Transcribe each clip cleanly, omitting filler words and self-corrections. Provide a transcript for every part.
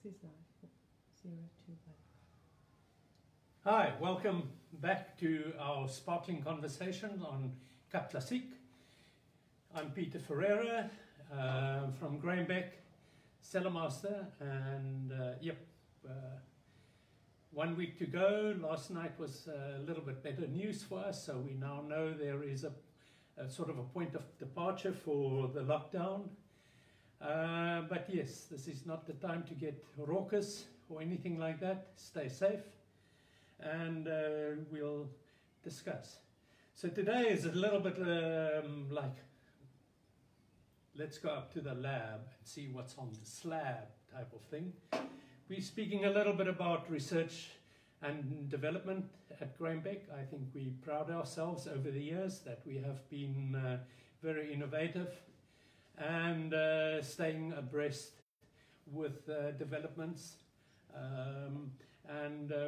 This is live. 021. Hi, welcome back to our sparkling conversation on Classique. I'm Pieter Ferreira from Grainbeck, Cellarmaster, and 1 week to go. Last night was a little bit better news for us, so we now know there is a sort of a point of departure for the lockdown. But yes, this is not the time to get raucous or anything like that. Stay safe, and we'll discuss. So today is a little bit like, let's go up to the lab and see what's on the slab type of thing. We're speaking a little bit about research and development at Grainbeck. I think we proud ourselves over the years that we have been very innovative and staying abreast with developments.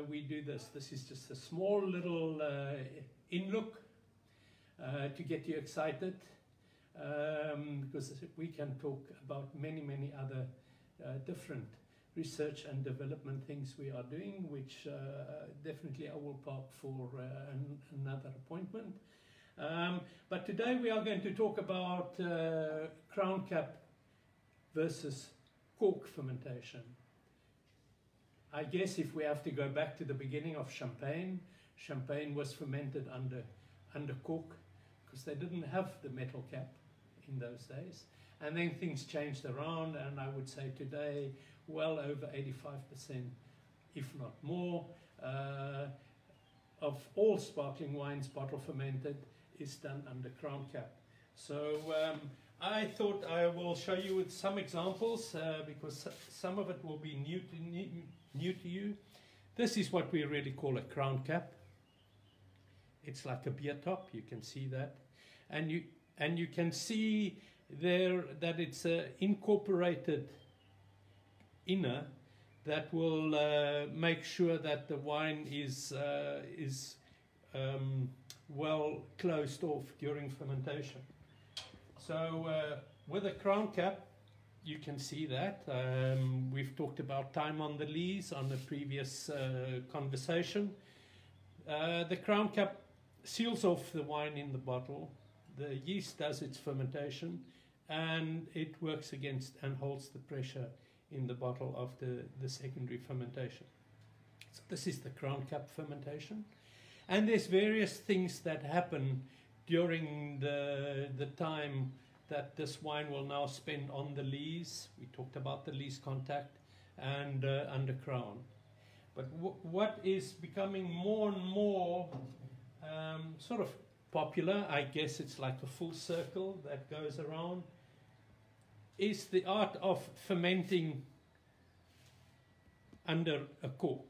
We do this. This is just a small little in-look to get you excited, because we can talk about many other different research and development things we are doing, which definitely I will park for another appointment. But today we are going to talk about crown cap versus cork fermentation. I guess if we have to go back to the beginning of champagne, champagne was fermented under cork because they didn't have the metal cap in those days. And then things changed around, and I would say today well over 85%, if not more, of all sparkling wines bottle fermented is done under crown cap. So I thought I will show you with some examples because some of it will be new to you. This is what we really call a crown cap. It's like a beer top, you can see that, and you can see there that it's an incorporated inner that will make sure that the wine is well closed off during fermentation. So with a crown cap, you can see that. We've talked about time on the lees on the previous conversation. The crown cap seals off the wine in the bottle. The yeast does its fermentation, and it works against and holds the pressure in the bottle after the secondary fermentation. So this is the crown cap fermentation. And there's various things that happen during the time that this wine will now spend on the lees. We talked about the lees contact and under crown. But what is becoming more and more sort of popular, I guess it's like a full circle that goes around, is the art of fermenting under a cork.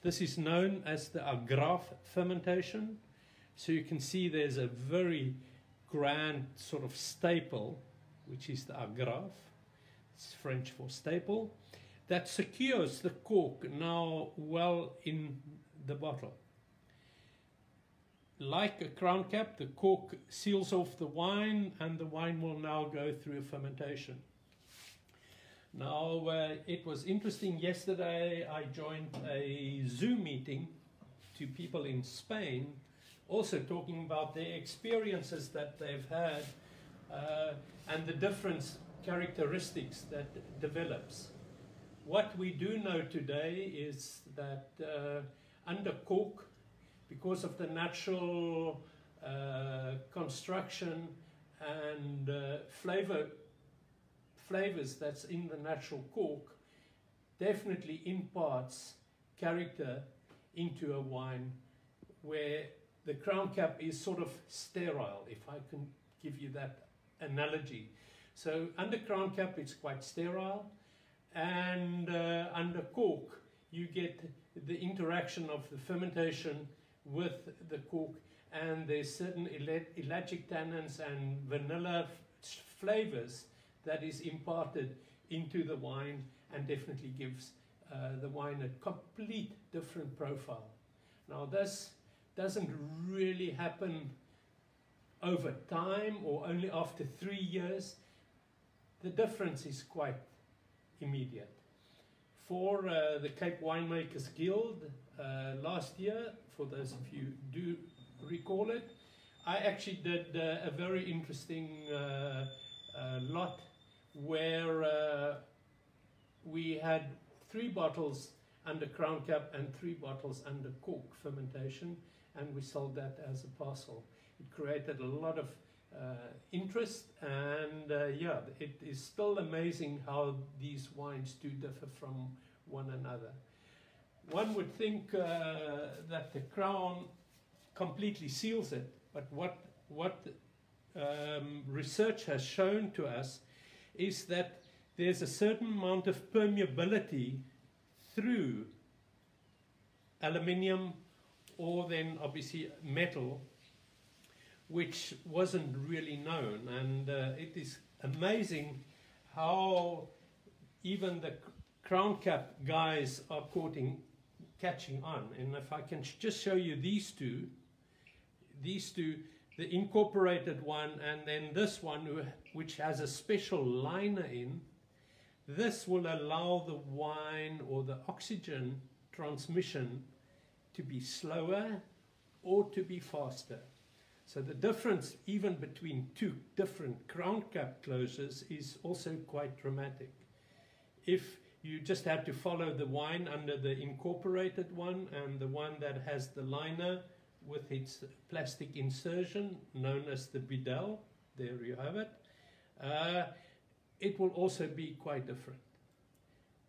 This is known as the Agrafe fermentation. So you can see there's a very grand sort of staple, which is the Agrafe. It's French for staple, that secures the cork now well in the bottle. Like a crown cap, the cork seals off the wine, and the wine will now go through a fermentation. Now, it was interesting. Yesterday, I joined a Zoom meeting to people in Spain, also talking about their experiences that they've had and the different characteristics that develops. What we do know today is that under cork, because of the natural construction and flavors that's in the natural cork, definitely imparts character into a wine, where the crown cap is sort of sterile, if I can give you that analogy. So under crown cap it's quite sterile, and under cork you get the interaction of the fermentation with the cork, and there's certain ellagic tannins and vanilla flavors that is imparted into the wine, and definitely gives the wine a complete different profile. Now this doesn't really happen over time or only after 3 years. The difference is quite immediate. for the Cape Winemakers Guild last year, for those of you who do recall it. I actually did a very interesting lot where we had 3 bottles under crown cap and 3 bottles under cork fermentation, and we sold that as a parcel. It created a lot of interest, and yeah, it is still amazing how these wines do differ from one another. One would think that the crown completely seals it, but what research has shown to us is that there's a certain amount of permeability through aluminium or then obviously metal, which wasn't really known. And it is amazing how even the crown cap guys are catching on. And if I can just show you these two, the incorporated one and then this one, which has a special liner in, this will allow the wine or the oxygen transmission to be slower or to be faster. So the difference even between 2 different crown cap closures is also quite dramatic. If you just had to follow the wine under the incorporated one and the one that has the liner with its plastic insertion known as the bidel, there you have it, it will also be quite different.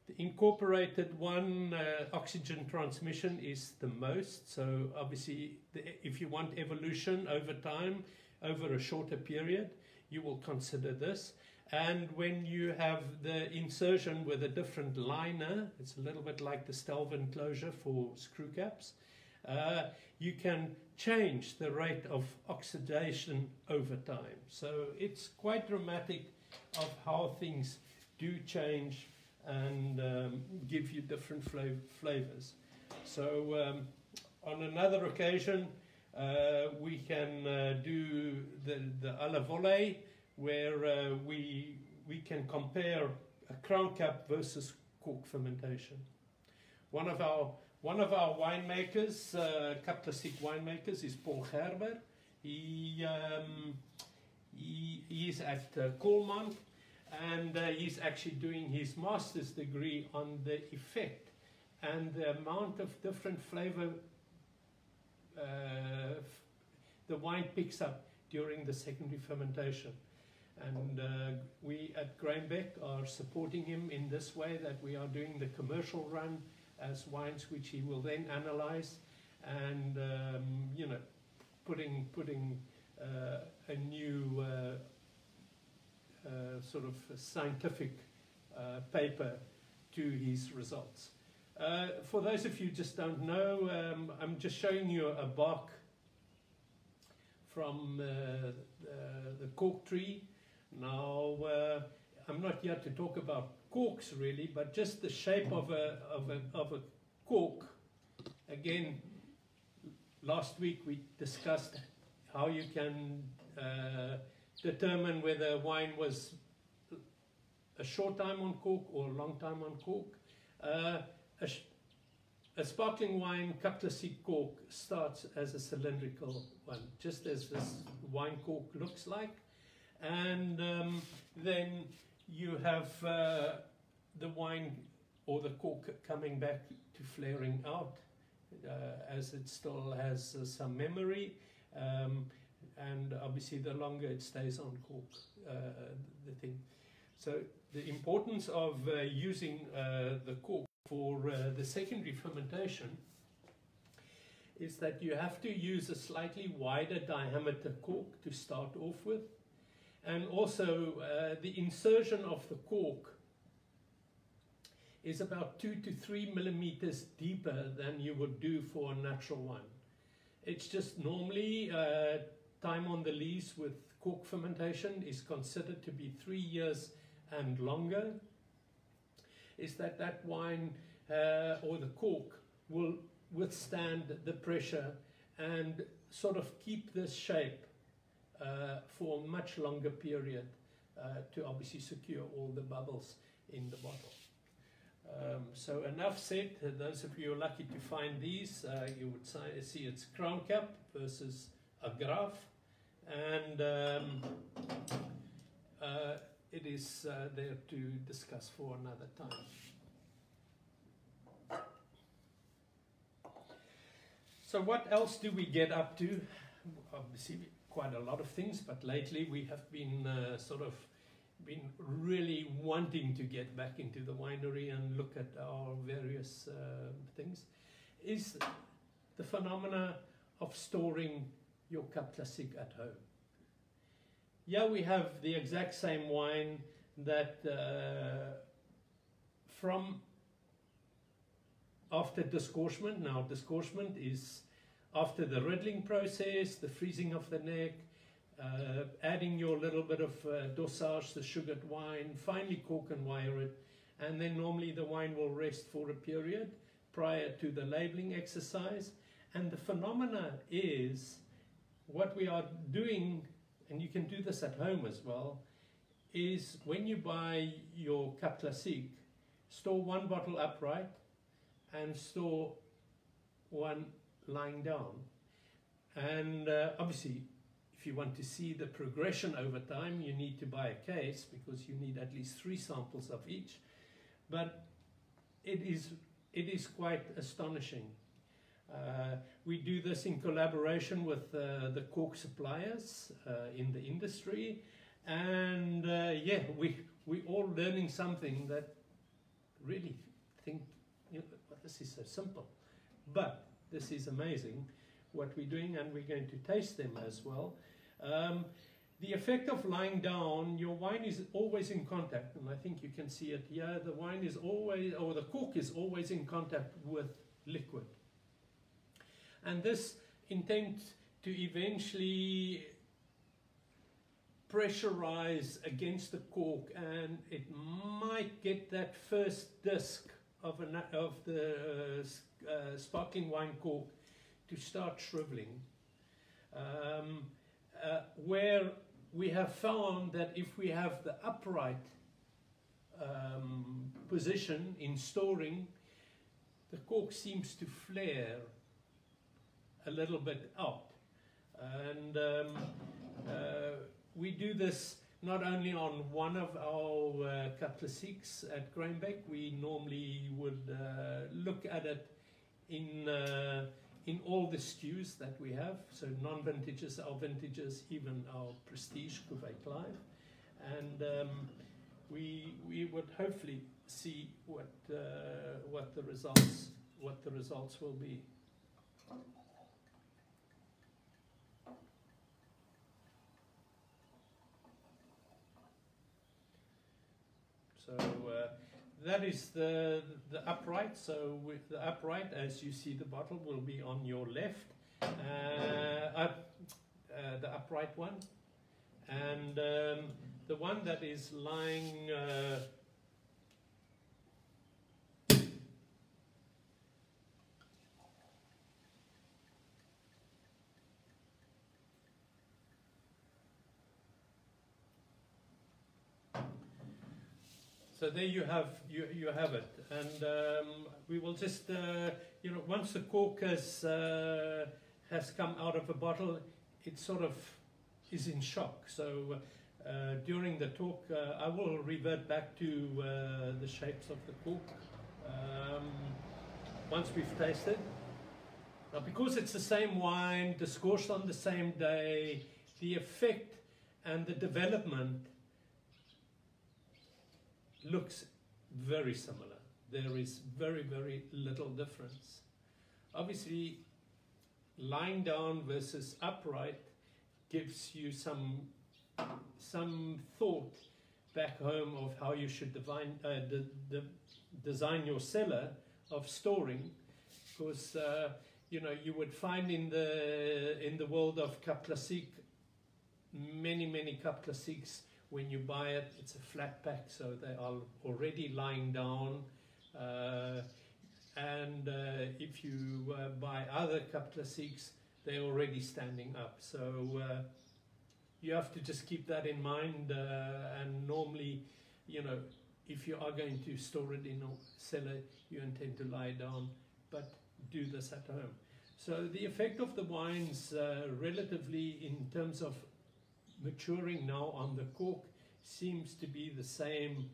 The incorporated one, oxygen transmission is the most, so obviously if you want evolution over time, over a shorter period, you will consider this. And when you have the insertion with a different liner, it's a little bit like the Stelvin closure for screw caps, you can change the rate of oxidation over time. So it's quite dramatic of how things do change and give you different flavors. So on another occasion we can do the alla volley, where we can compare a crown cap versus cork fermentation. One of our winemakers, Classique winemakers, is Paul Gerber. He's at Colmont, and he's actually doing his master's degree on the effect and the amount of different flavor the wine picks up during the secondary fermentation. And we at Grainbeck are supporting him in this way, that we are doing the commercial run as wines which he will then analyze and you know, putting a new sort of scientific paper to his results. For those of you who just don't know, I'm just showing you a bark from the cork tree. Now, I'm not here to talk about corks really, but just the shape of a cork. Again, last week we discussed how you can determine whether wine was a short time on cork or a long time on cork. A sparkling wine Classique cork starts as a cylindrical one, just as this wine cork looks like. And then you have the wine or the cork coming back to flaring out as it still has some memory, and obviously the longer it stays on cork, the thing. So the importance of using the cork for the secondary fermentation is that you have to use a slightly wider diameter cork to start off with. And also the insertion of the cork is about 2 to 3 millimeters deeper than you would do for a natural wine. It's just normally time on the lees with cork fermentation is considered to be 3 years and longer. Is that wine or the cork will withstand the pressure and sort of keep this shape for a much longer period to obviously secure all the bubbles in the bottle. So enough said. Those of you who are lucky to find these, you would see it's Crown Cap versus Agrafe, and it is there to discuss for another time. So what else do we get up to? Obviously quite a lot of things, but lately we have been been really wanting to get back into the winery and look at our various things, is the phenomena of storing your Cap Classique at home. Yeah, we have the exact same wine that from after disgorgement. Now, disgorgement is after the riddling process, the freezing of the neck, adding your little bit of dosage, the sugared wine, finally cork and wire it, and then normally the wine will rest for a period prior to the labeling exercise. And the phenomena is what we are doing, and you can do this at home as well, is when you buy your Cap Classique, store one bottle upright and store one lying down. And obviously, if you want to see the progression over time, you need to buy a case because you need at least 3 samples of each. But it is quite astonishing. We do this in collaboration with the cork suppliers in the industry, and yeah, we're all learning something that really think, you know, this is so simple, but this is amazing what we're doing, and we're going to taste them as well. The effect of lying down, your wine is always in contact, and I think you can see it here. The wine is always, or the cork is always in contact with liquid. And this intent to eventually pressurize against the cork, and it might get that first disc of the sparkling wine cork to start shriveling. Where we have found that if we have the upright position in storing, the cork seems to flare a little bit out. And we do this not only on one of our Cap Classiques at Grainbeck. We normally would look at it in all the stews that we have, so non-vintages, our vintages, even our prestige Cuvée Clive, and we would hopefully see what the results will be. So that is the upright. So with the upright, as you see, the bottle will be on your left, the upright one, and the one that is lying so there you have it, and we will just you know, once the cork has come out of a bottle, it sort of is in shock. So during the talk, I will revert back to the shapes of the cork once we've tasted. Now, because it's the same wine, discoursed on the same day, the effect and the development looks very similar. There is very, very little difference. Obviously, lying down versus upright gives you some thought back home of how you should design your cellar of storing, because you know, you would find in the world of Cap Classique many Cap Classiques. When you buy it, it's a flat pack, so they are already lying down. And if you buy other Cap Classiques, they're already standing up. So you have to just keep that in mind. And normally, you know, if you are going to store it in a cellar, you intend to lie down, but do this at home. So the effect of the wines relatively in terms of maturing now on the cork seems to be the same.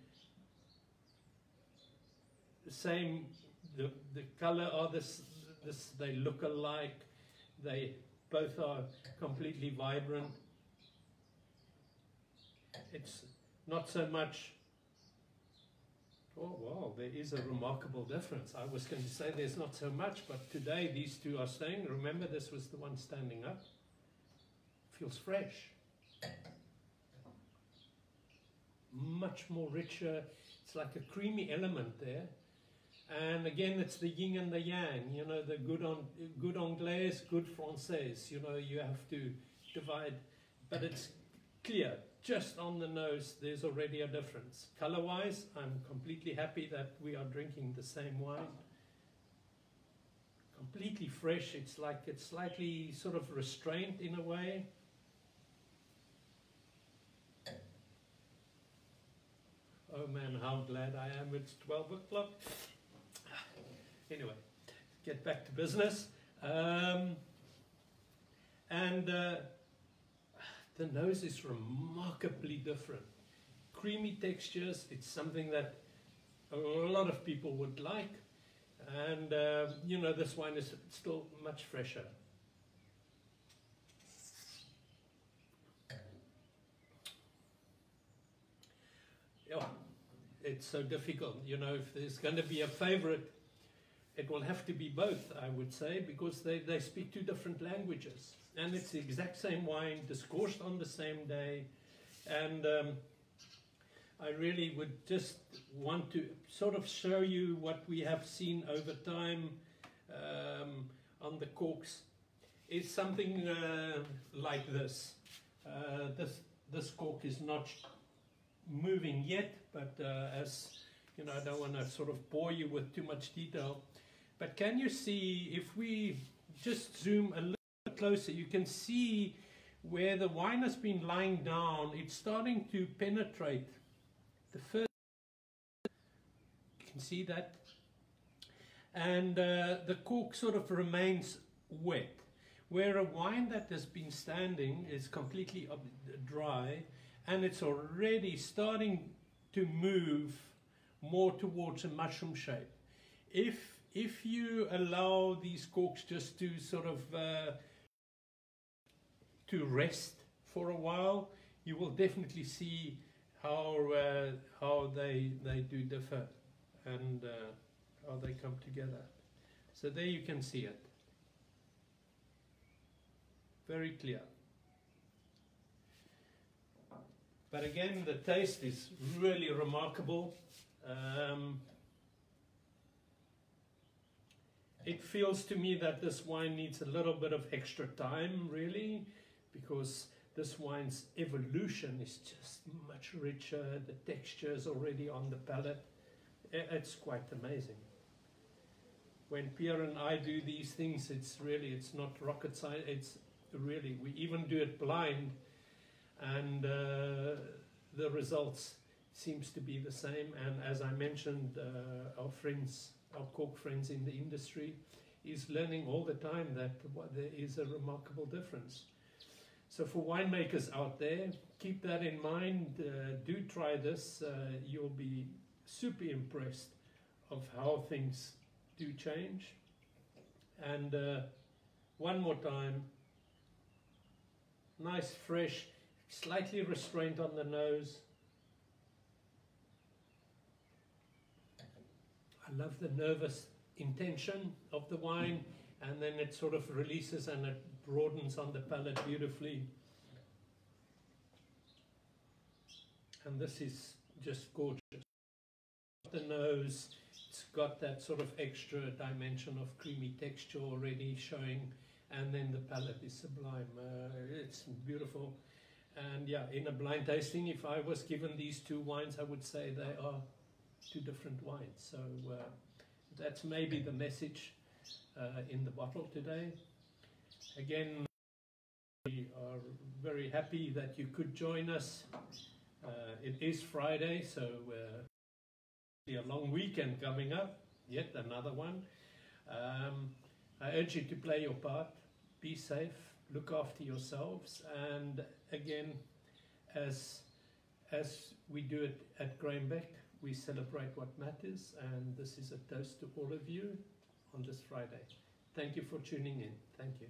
The color are this, they look alike. They both are completely vibrant. It's not so much. Oh wow, there is a remarkable difference. I was going to say there's not so much, but today these two are staying. Remember, this was the one standing up. Feels fresh. Much more richer. It's like a creamy element there. And again, it's the yin and the yang, you know, the good Anglais, good Français. You know, you have to divide, but it's clear. Just on the nose, there's already a difference. Color-wise, I'm completely happy that we are drinking the same wine. Completely fresh. It's like it's slightly sort of restrained in a way. Oh man, how glad I am it's 12 o'clock. Anyway, get back to business. The nose is remarkably different. Creamy textures, it's something that a lot of people would like. And, you know, this wine is still much fresher. Yeah, it's so difficult. You know, if there's going to be a favorite, it will have to be both, I would say, because they speak two different languages. And it's the exact same wine, discoursed on the same day. And I really would just want to sort of show you what we have seen over time on the corks. It's something like this. This cork is not moving yet, but as you know, I don't want to sort of bore you with too much detail. But can you see, if we just zoom a little closer, you can see where the wine has been lying down, it's starting to penetrate the first, you can see that, and the cork sort of remains wet, where a wine that has been standing is completely dry, and it's already starting to move more towards a mushroom shape. If you allow these corks just to sort of to rest for a while, you will definitely see how they do differ and how they come together. So there you can see it. Very clear. But again, the taste is really remarkable. It feels to me that this wine needs a little bit of extra time, really, because this wine's evolution is just much richer. The texture is already on the palate. It's quite amazing. When Pieter and I do these things, it's not rocket science. It's really, we even do it blind, and the results seems to be the same. And as I mentioned, our cork friends in the industry is learning all the time that there is a remarkable difference. So for winemakers out there, keep that in mind. Do try this. You'll be super impressed of how things do change. And one more time, nice, fresh, slightly restrained on the nose. I love the nervous intention of the wine, and then it sort of releases and it broadens on the palate beautifully. And this is just gorgeous. The nose, it's got that sort of extra dimension of creamy texture already showing, and then the palate is sublime. It's beautiful. And yeah, in a blind tasting, if I was given these two wines, I would say they are two different wines. So that's maybe the message in the bottle today. Again, we are very happy that you could join us. It is Friday, so A long weekend coming up, yet another one. I urge you to play your part, be safe, look after yourselves, and again, as we do it at Grainbeck, we celebrate what matters, and this is a toast to all of you on this Friday. Thank you for tuning in. Thank you.